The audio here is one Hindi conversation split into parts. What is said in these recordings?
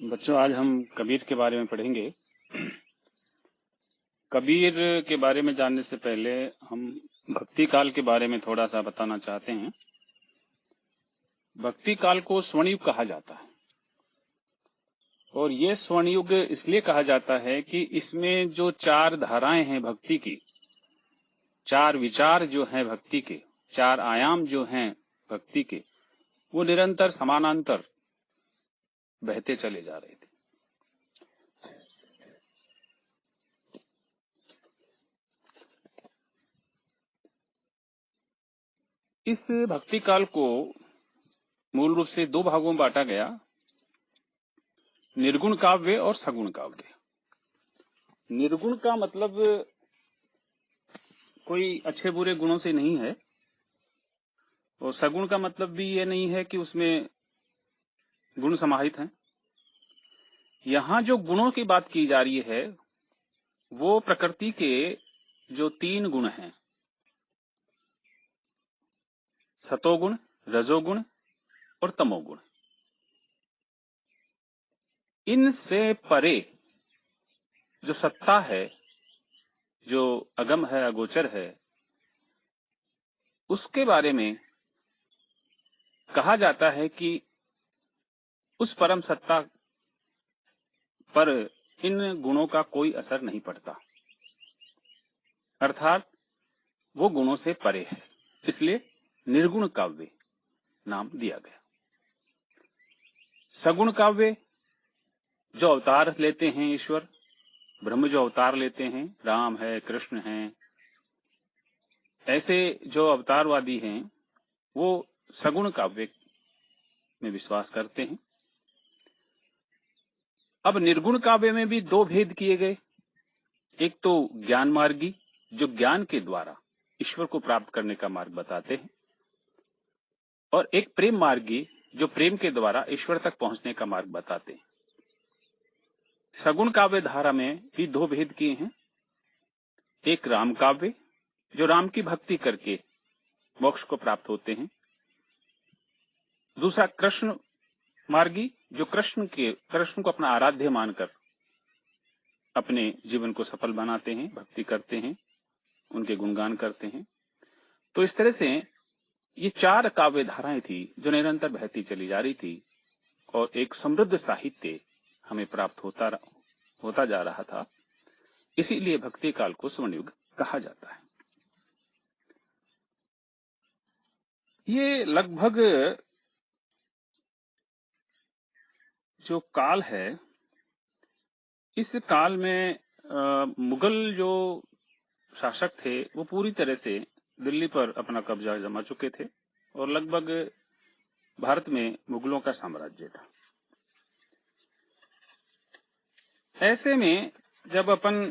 बच्चों, आज हम कबीर के बारे में पढ़ेंगे। कबीर के बारे में जानने से पहले हम भक्ति काल के बारे में थोड़ा सा बताना चाहते हैं। भक्ति काल को स्वर्ण युग कहा जाता है और ये स्वर्ण युग इसलिए कहा जाता है कि इसमें जो चार धाराएं हैं भक्ति की, चार विचार जो हैं भक्ति के, चार आयाम जो हैं भक्ति के, वो निरंतर समानांतर बहते चले जा रहे थे। इस भक्ति काल को मूल रूप से दो भागों में बांटा गया, निर्गुण काव्य और सगुण काव्य। निर्गुण का मतलब कोई अच्छे बुरे गुणों से नहीं है, और सगुण का मतलब भी ये नहीं है कि उसमें गुण समाहित हैं। यहां जो गुणों की बात की जा रही है वो प्रकृति के जो तीन गुण हैं, सतोगुण, रजोगुण और तमोगुण, इनसे परे जो सत्ता है, जो अगम है, अगोचर है, उसके बारे में कहा जाता है कि उस परम सत्ता पर इन गुणों का कोई असर नहीं पड़ता, अर्थात वो गुणों से परे है, इसलिए निर्गुण काव्य नाम दिया गया। सगुण काव्य जो अवतार लेते हैं ईश्वर, ब्रह्म जो अवतार लेते हैं, राम है, कृष्ण है, ऐसे जो अवतारवादी हैं वो सगुण काव्य में विश्वास करते हैं। अब निर्गुण काव्य में भी दो भेद किए गए, एक तो ज्ञान मार्गी जो ज्ञान के द्वारा ईश्वर को प्राप्त करने का मार्ग बताते हैं, और एक प्रेम मार्गी जो प्रेम के द्वारा ईश्वर तक पहुंचने का मार्ग बताते हैं। सगुण काव्य धारा में भी दो भेद किए हैं, एक राम काव्य जो राम की भक्ति करके मोक्ष को प्राप्त होते हैं, दूसरा कृष्ण मार्गी जो कृष्ण को अपना आराध्य मानकर अपने जीवन को सफल बनाते हैं, भक्ति करते हैं, उनके गुणगान करते हैं। तो इस तरह से ये चार काव्य धाराएं थी जो निरंतर बहती चली जा रही थी, और एक समृद्ध साहित्य हमें प्राप्त होता जा रहा था। इसीलिए भक्ति काल को स्वर्ण युग कहा जाता है। ये लगभग जो काल है, इस काल में मुगल जो शासक थे वो पूरी तरह से दिल्ली पर अपना कब्जा जमा चुके थे, और लगभग भारत में मुगलों का साम्राज्य था। ऐसे में जब अपन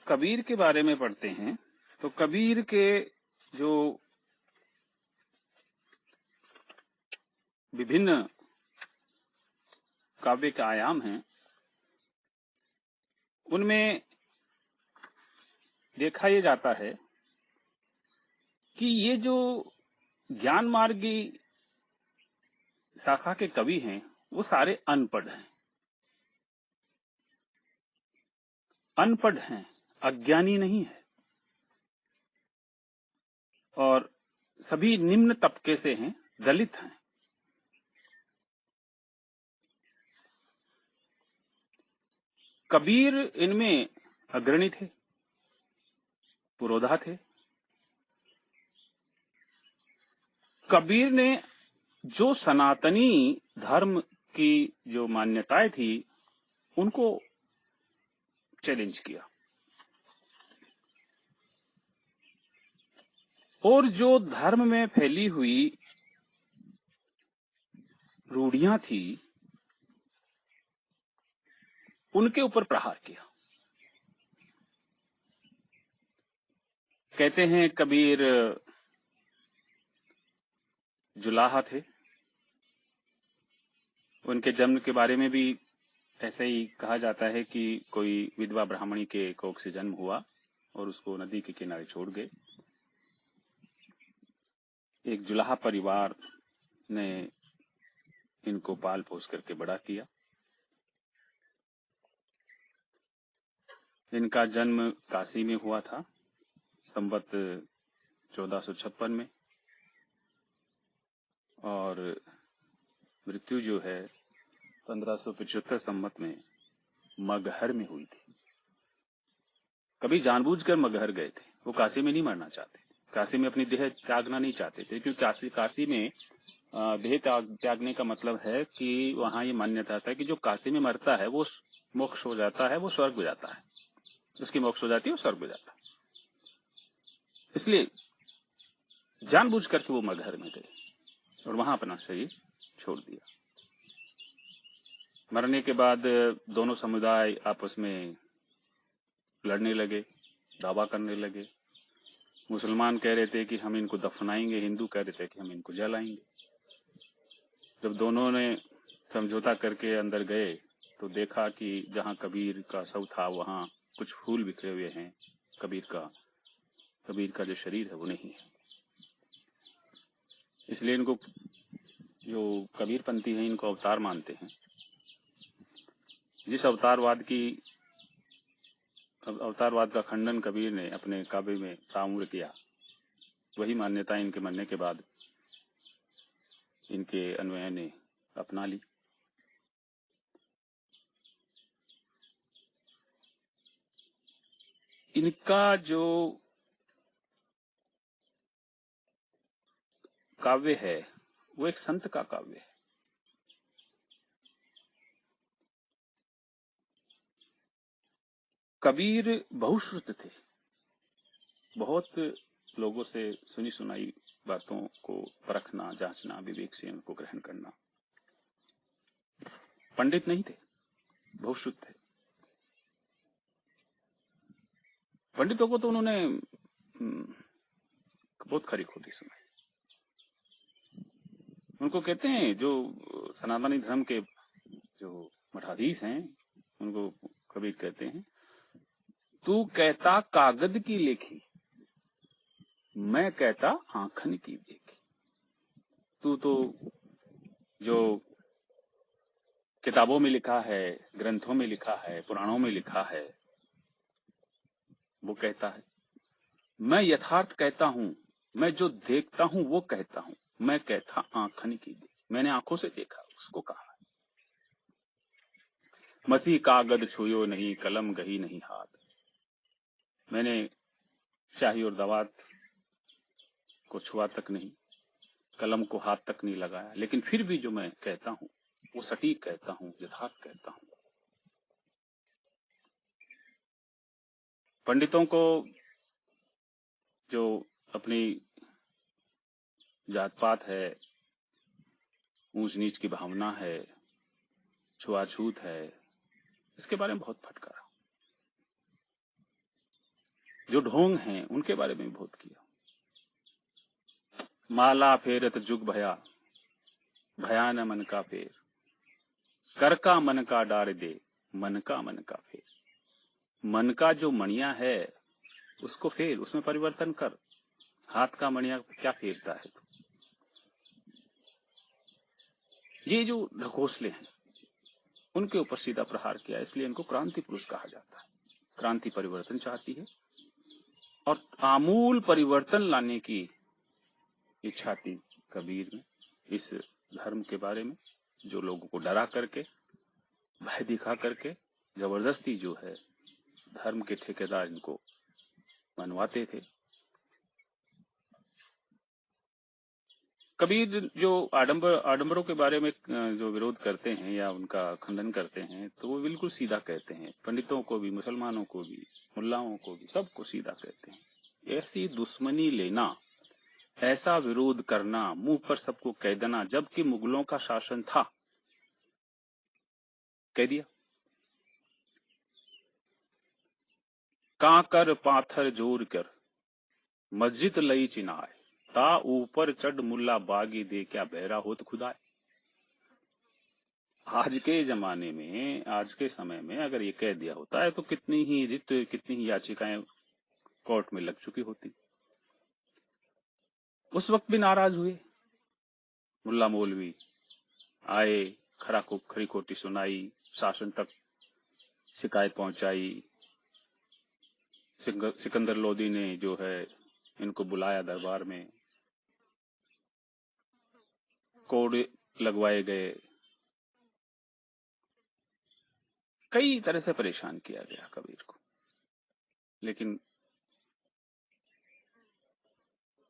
कबीर के बारे में पढ़ते हैं तो कबीर के जो विभिन्न काव्य के आयाम हैं उनमें देखा यह जाता है कि ये जो ज्ञान मार्गी शाखा के कवि हैं वो सारे अनपढ़ हैं, अज्ञानी नहीं है, और सभी निम्न तबके से हैं, दलित हैं। कबीर इनमें अग्रणी थे, पुरोधा थे। कबीर ने जो सनातनी धर्म की जो मान्यताएं थी उनको चैलेंज किया, और जो धर्म में फैली हुई रूढ़ियां थी उनके ऊपर प्रहार किया। कहते हैं कबीर जुलाहा थे। उनके जन्म के बारे में भी ऐसे ही कहा जाता है कि कोई विधवा ब्राह्मणी के कोख से जन्म हुआ और उसको नदी के किनारे छोड़ गए। एक जुलाहा परिवार ने इनको पाल पोस करके बड़ा किया। इनका जन्म काशी में हुआ था संवत 1456 में, और मृत्यु जो है 1575 संवत में मगहर में हुई थी। कभी जानबूझकर मगहर गए थे, वो काशी में नहीं मरना चाहते, काशी में अपनी देह त्यागना नहीं चाहते थे, क्योंकि काशी में देह त्यागने का मतलब है कि वहां ये मान्यता था कि जो काशी में मरता है वो मोक्ष हो जाता है, वो स्वर्ग में जाता है, उसकी मोक्ष हो जाती है, वो स्वर्ग में जाता है। इसलिए जानबूझ करके वो मगहर में गए और वहां अपना शरीर छोड़ दिया। मरने के बाद दोनों समुदाय आपस में लड़ने लगे, दावा करने लगे। मुसलमान कह रहे थे कि हम इनको दफनाएंगे, हिंदू कह रहे थे कि हम इनको जलाएंगे। जब दोनों ने समझौता करके अंदर गए तो देखा कि जहां कबीर का शव था वहां कुछ फूल बिखरे हुए हैं, कबीर का जो शरीर है वो नहीं है। इसलिए इनको, जो कबीरपंथी हैं, इनको अवतार मानते हैं। जिस अवतारवाद का खंडन कबीर ने अपने काव्य में ताम्र किया, वही मान्यता इनके मरने के बाद इनके अन्वय ने अपना ली। इनका जो काव्य है वो एक संत का काव्य है। कबीर बहुश्रुत थे, बहुत लोगों से सुनी सुनाई बातों को परखना, जांचना, विवेक से उनको ग्रहण करना। पंडित नहीं थे, बहुश्रुत थे। पंडितों को तो उन्होंने बहुत खरी खोटी सुनाई। उनको कहते हैं, जो सनातनी धर्म के जो मठाधीश हैं, उनको कबीर कहते हैं, तू कहता कागद की लेखी, मैं कहता आंखन की देखी। तू तो जो किताबों में लिखा है, ग्रंथों में लिखा है, पुराणों में लिखा है, वो कहता है। मैं यथार्थ कहता हूं, मैं जो देखता हूं वो कहता हूं, मैं कहता आंखन की देखी, मैंने आंखों से देखा, उसको कहा। मसीह कागद छुयो नहीं, कलम गही नहीं हाथ। मैंने शाही और दवात को छुआ तक नहीं, कलम को हाथ तक नहीं लगाया, लेकिन फिर भी जो मैं कहता हूं वो सटीक कहता हूं, यथार्थ कहता हूं। पंडितों को जो अपनी जात पात है, ऊंच नीच की भावना है, छुआछूत है, इसके बारे में बहुत फटकारा। जो ढोंग हैं उनके बारे में बहुत किया। माला फेरत जुग भया, भया न मन का फेर, कर का मन का डार दे, मन का फेर। मन का जो मणिया है उसको फेर, उसमें परिवर्तन कर। हाथ का मणिया क्या फेरता है तू? ये जो ढकोसले हैं उनके ऊपर सीधा प्रहार किया, इसलिए इनको क्रांति पुरुष कहा जाता है। क्रांति परिवर्तन चाहती है और आमूल परिवर्तन लाने की इच्छा थी कबीर में इस धर्म के बारे में, जो लोगों को डरा करके, भय दिखा करके जबरदस्ती जो है धर्म के ठेकेदार इनको मनवाते थे। कबीर जो आडंबरों के बारे में जो विरोध करते हैं या उनका खंडन करते हैं, तो वो बिल्कुल सीधा कहते हैं। पंडितों को भी, मुसलमानों को भी, मुल्लाओं को भी, सबको सीधा कहते हैं। ऐसी दुश्मनी लेना, ऐसा विरोध करना, मुंह पर सबको कह देना, जबकि मुगलों का शासन था, कह दिया। काकर पाथर जोर कर मस्जिद लई चिनाए, ता ऊपर चढ़ मुल्ला बागी दे, क्या बहरा होत खुदाए। आज के जमाने में, आज के समय में अगर ये कह दिया होता है तो कितनी ही रिट, कितनी ही याचिकाएं कोर्ट में लग चुकी होती। उस वक्त भी नाराज हुए मुल्ला मौलवी, आए, खरी खोटी सुनाई, शासन तक शिकायत पहुंचाई। सिकंदर लोदी ने जो है इनको बुलाया दरबार में, कोड लगवाए गए, कई तरह से परेशान किया गया कबीर को, लेकिन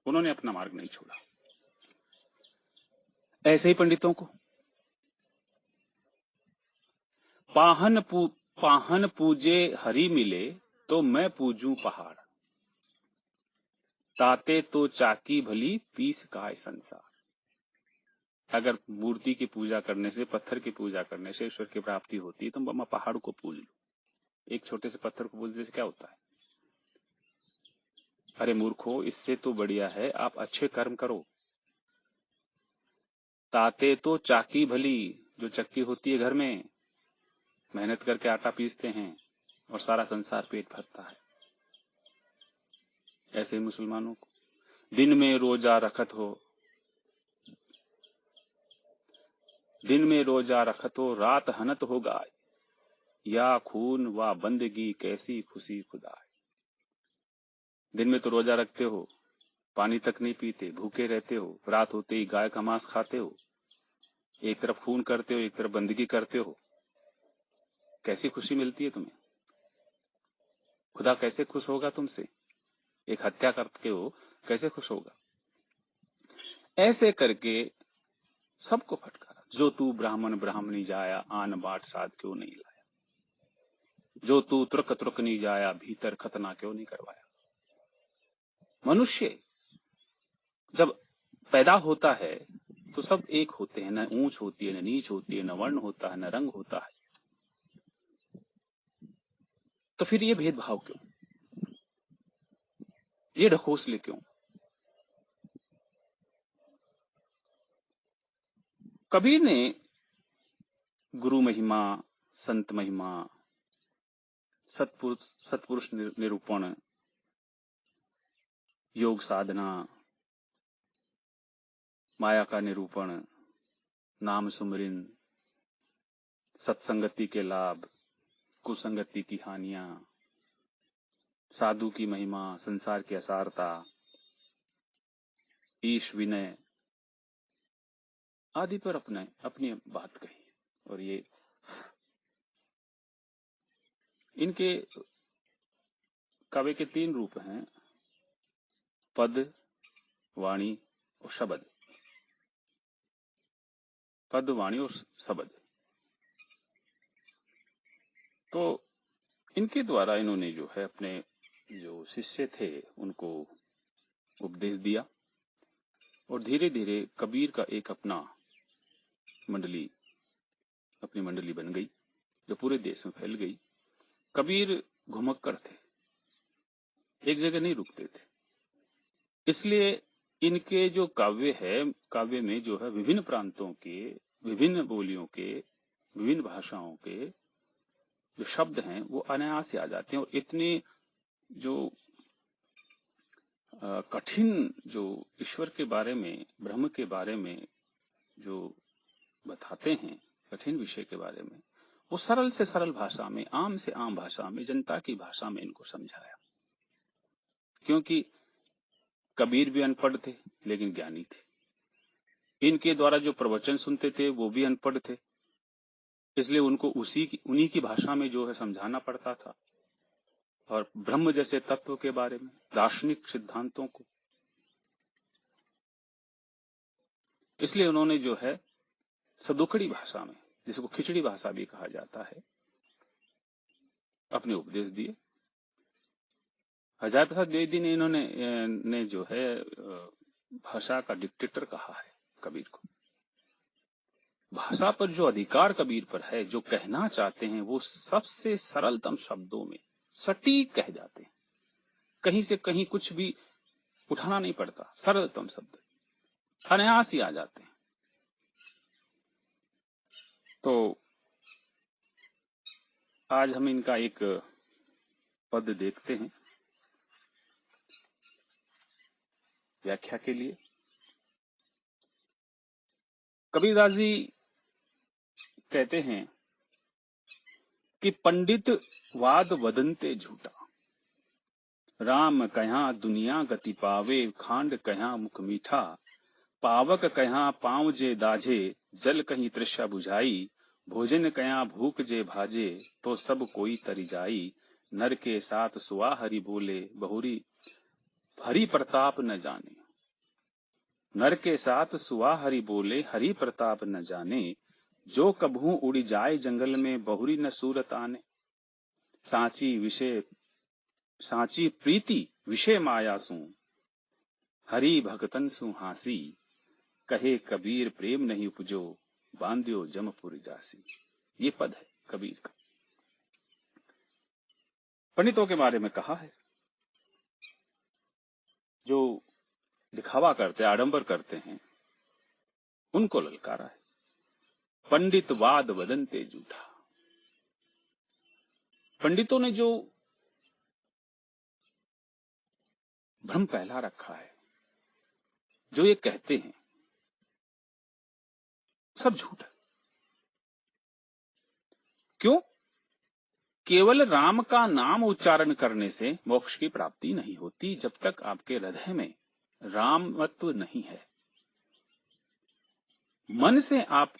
उन्होंने अपना मार्ग नहीं छोड़ा। ऐसे ही पंडितों को पाहन पूजे हरि मिले तो मैं पूजूं पहाड़, ताते तो चाकी भली पीस काय संसार। अगर मूर्ति की पूजा करने से, पत्थर की पूजा करने से ईश्वर की प्राप्ति होती है तो मैं पहाड़ को पूज लूं। एक छोटे से पत्थर को पूजने से क्या होता है? अरे मूर्खो, इससे तो बढ़िया है आप अच्छे कर्म करो। ताते तो चाकी भली, जो चक्की होती है घर में, मेहनत करके आटा पीसते हैं और सारा संसार पेट भरता है। ऐसे ही मुसलमानों को दिन में रोजा रखत हो, रात हनत हो गाय, या खून व बंदगी कैसी खुशी खुदा। दिन में तो रोजा रखते हो, पानी तक नहीं पीते, भूखे रहते हो, रात होते ही गाय का मांस खाते हो, एक तरफ खून करते हो, एक तरफ बंदगी करते हो, कैसी खुशी मिलती है तुम्हें? खुदा कैसे खुश होगा तुमसे? एक हत्या करते हो, कैसे खुश होगा? ऐसे करके सबको फटकारा। जो तू ब्राह्मण ब्राह्मणी जाया, आन बाट साध क्यों नहीं लाया। जो तू तुर्क तुर्क नहीं जाया, भीतर खतना क्यों नहीं करवाया। मनुष्य जब पैदा होता है तो सब एक होते हैं, न ऊंच होती है, न नीच होती है, न वर्ण होता है, न रंग होता है। तो फिर ये भेदभाव क्यों, ये ढकोसले क्यों? कबीर ने गुरु महिमा, संत महिमा, सत्पुरुष निरूपण, योग साधना, माया का निरूपण, नाम सुमरिन, सत्संगति के लाभ, कुसंगति की हानियां, साधु की महिमा, संसार की असारता, ईश विनय आदि पर अपनी बात कही। और ये इनके काव्य के 3 रूप हैं, पद, वाणी और शब्द। पद, वाणी और शब्द। तो इनके द्वारा इन्होंने जो है अपने जो शिष्य थे उनको उपदेश दिया, और धीरे धीरे कबीर का एक अपनी मंडली बन गई, जो पूरे देश में फैल गई। कबीर घुमक्कड़ थे, एक जगह नहीं रुकते थे, इसलिए इनके जो काव्य में जो है विभिन्न प्रांतों के, विभिन्न बोलियों के, विभिन्न भाषाओं के जो शब्द हैं वो अनायास से आ जाते हैं। और इतने जो कठिन, जो ईश्वर के बारे में, ब्रह्म के बारे में जो बताते हैं, कठिन विषय के बारे में, वो सरल से सरल भाषा में, आम से आम भाषा में, जनता की भाषा में इनको समझाया। क्योंकि कबीर भी अनपढ़ थे लेकिन ज्ञानी थे। इनके द्वारा जो प्रवचन सुनते थे वो भी अनपढ़ थे, इसलिए उनको उन्हीं की भाषा में जो है समझाना पड़ता था। और ब्रह्म जैसे तत्व के बारे में, दार्शनिक सिद्धांतों को, इसलिए उन्होंने जो है सदुकड़ी भाषा में, जिसको खिचड़ी भाषा भी कहा जाता है, अपने उपदेश दिए। हजारी प्रसाद द्विवेदी ने इन्होंने जो है भाषा का डिक्टेटर कहा है कबीर को। भाषा पर जो अधिकार कबीर पर है, जो कहना चाहते हैं वो सबसे सरलतम शब्दों में सटीक कह जाते हैं, कहीं से कहीं कुछ भी उठाना नहीं पड़ता, सरलतम शब्द अनायास ही आ जाते हैं। तो आज हम इनका एक पद देखते हैं व्याख्या के लिए। कबीरदास जी कहते हैं कि पंडित वाद वदंते झूठा, राम कहाँ दुनिया गति पावे, खांड कहाँ मुख मीठा, पावक कहाँ पाँव जे दाझे, जल कहीं तृष्णा बुझाई, भोजन कहाँ भूख जे भाजे, तो सब कोई तरी जाई, नर के साथ सुआ हरि बोले, बहुरी हरि प्रताप न जाने। नर के साथ सुआ हरि बोले, हरि प्रताप न जाने, जो कभू उड़ी जाए जंगल में, बहुरी न सूरत आने। सांची प्रीति विषय माया सु, हरि भगतन सु हासी, कहे कबीर प्रेम नहीं उपजो, बांध्यो जमपुर जासी। ये पद है कबीर का। पंडितों के बारे में कहा है, जो दिखावा करते, आडंबर करते हैं, उनको ललकारा है। पंडित वाद वदंते झूठा। पंडितों ने जो भ्रम फैला रखा है, जो ये कहते हैं, सब झूठ है। क्यों? केवल राम का नाम उच्चारण करने से मोक्ष की प्राप्ति नहीं होती, जब तक आपके हृदय में रामत्व नहीं है। मन से आप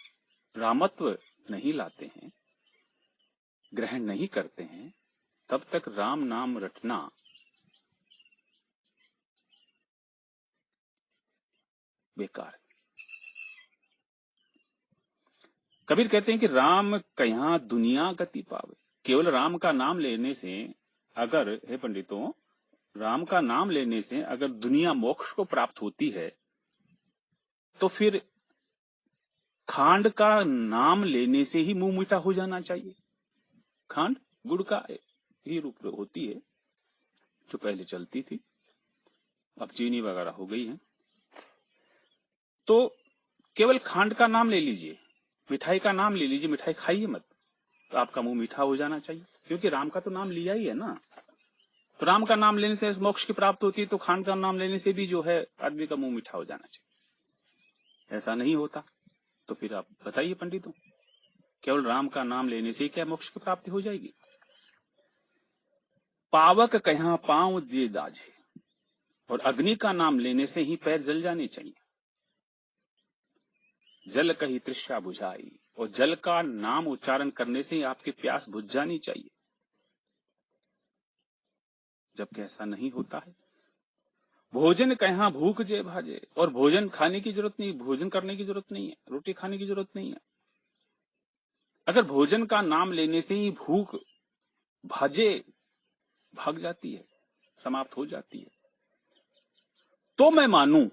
रामत्व नहीं लाते हैं, ग्रहण नहीं करते हैं, तब तक राम नाम रटना बेकार है। कबीर कहते हैं कि राम कहाँ दुनिया गति पावे। केवल राम का नाम लेने से, अगर हे पंडितों, राम का नाम लेने से अगर दुनिया मोक्ष को प्राप्त होती है, तो फिर खांड का नाम लेने से ही मुंह मीठा हो जाना चाहिए। खांड गुड़ का ही रूप होती है, जो पहले चलती थी, अब चीनी वगैरह हो गई है। तो केवल खांड का नाम ले लीजिए, मिठाई का नाम ले लीजिए, मिठाई खाइए मत, तो आपका मुंह मीठा हो जाना चाहिए, क्योंकि राम का तो नाम लिया ही है ना। तो राम का नाम लेने से मोक्ष की प्राप्त होती है, तो खांड का नाम लेने से भी जो है आदमी का मुंह मीठा हो जाना चाहिए। ऐसा नहीं होता, तो फिर आप बताइए पंडितों, केवल राम का नाम लेने से क्या मोक्ष की प्राप्ति हो जाएगी? पावक कहाँ पांव जे दाझे, और अग्नि का नाम लेने से ही पैर जल जाने चाहिए। जल कहीं तृष्णा बुझाई, और जल का नाम उच्चारण करने से ही आपकी प्यास बुझ जानी चाहिए, जबकि ऐसा नहीं होता है। भोजन कहाँ भूख जे भाजे, और भोजन खाने की जरूरत नहीं, भोजन करने की जरूरत नहीं है, रोटी खाने की जरूरत नहीं है। अगर भोजन का नाम लेने से ही भूख भाजे, भाग जाती है, समाप्त हो जाती है, तो मैं मानूं,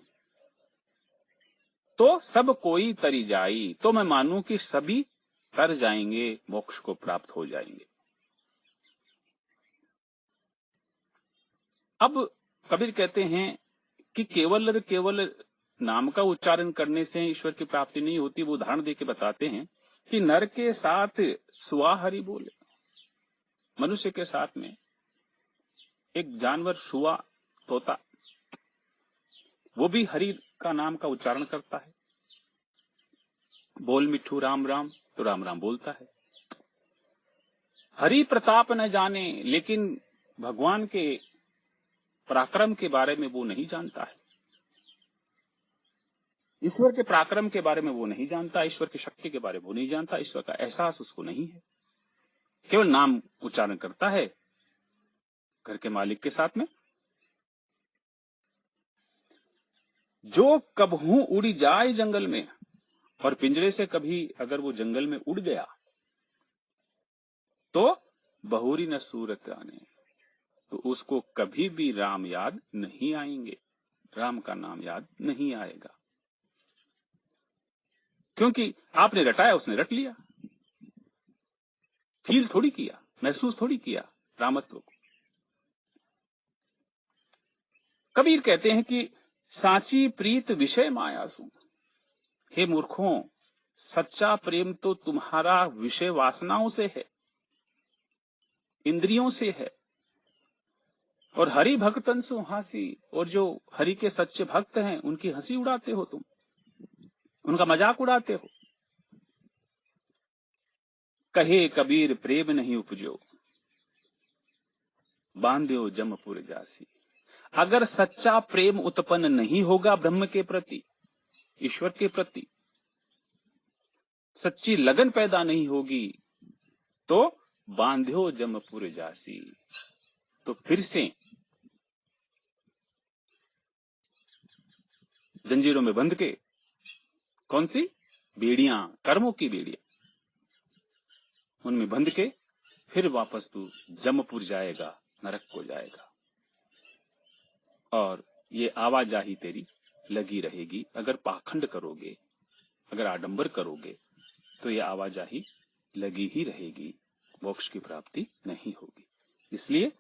तो सब कोई तरी जाई, तो मैं मानूं कि सभी तर जाएंगे, मोक्ष को प्राप्त हो जाएंगे। अब कबीर कहते हैं कि केवल नाम का उच्चारण करने से ईश्वर की प्राप्ति नहीं होती। वो उदाहरण देके बताते हैं कि नर के साथ सुआ हरि बोले। मनुष्य के साथ में एक जानवर सुआ, तोता, वो भी हरि का नाम का उच्चारण करता है। बोल मिठू राम राम, तो राम राम बोलता है। हरि प्रताप न जाने, लेकिन भगवान के पराक्रम के बारे में वो नहीं जानता है। ईश्वर के पराक्रम के बारे में वो नहीं जानता, ईश्वर की शक्ति के बारे में वो नहीं जानता, ईश्वर का एहसास उसको नहीं है। केवल नाम उच्चारण करता है घर के मालिक के साथ में। जो कबहू उड़ी जाए जंगल में, और पिंजरे से कभी अगर वो जंगल में उड़ गया, तो बहुरी न सूरत आने, तो उसको कभी भी राम याद नहीं आएंगे, राम का नाम याद नहीं आएगा। क्योंकि आपने रटाया, उसने रट लिया, फील थोड़ी किया, महसूस थोड़ी किया रामत्व को। कबीर कहते हैं कि सांची प्रीत विषय माया सु। हे मूर्खों, सच्चा प्रेम तो तुम्हारा विषय वासनाओं से है, इंद्रियों से है। और हरि भक्तन सु हासी, और जो हरि के सच्चे भक्त हैं उनकी हंसी उड़ाते हो, तुम उनका मजाक उड़ाते हो। कहे कबीर प्रेम नहीं उपजो, बांध्यो जमपुर जासी। अगर सच्चा प्रेम उत्पन्न नहीं होगा ब्रह्म के प्रति, ईश्वर के प्रति, सच्ची लगन पैदा नहीं होगी, तो बांध्यो जमपुर जासी, तो फिर से जंजीरों में बंध के, कौन सी बेड़ियां, कर्मों की बेड़ियां, उनमें बंध के फिर वापस तू जमपुर जाएगा, नरक को जाएगा। और ये आवाजाही तेरी लगी रहेगी। अगर पाखंड करोगे, अगर आडंबर करोगे, तो ये आवाजाही लगी ही रहेगी, मोक्ष की प्राप्ति नहीं होगी। इसलिए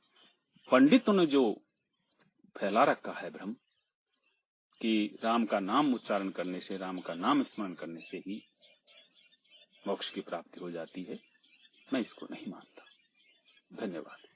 पंडितों ने जो फैला रखा है भ्रम कि राम का नाम उच्चारण करने से, राम का नाम स्मरण करने से ही मोक्ष की प्राप्ति हो जाती है, मैं इसको नहीं मानता। धन्यवाद।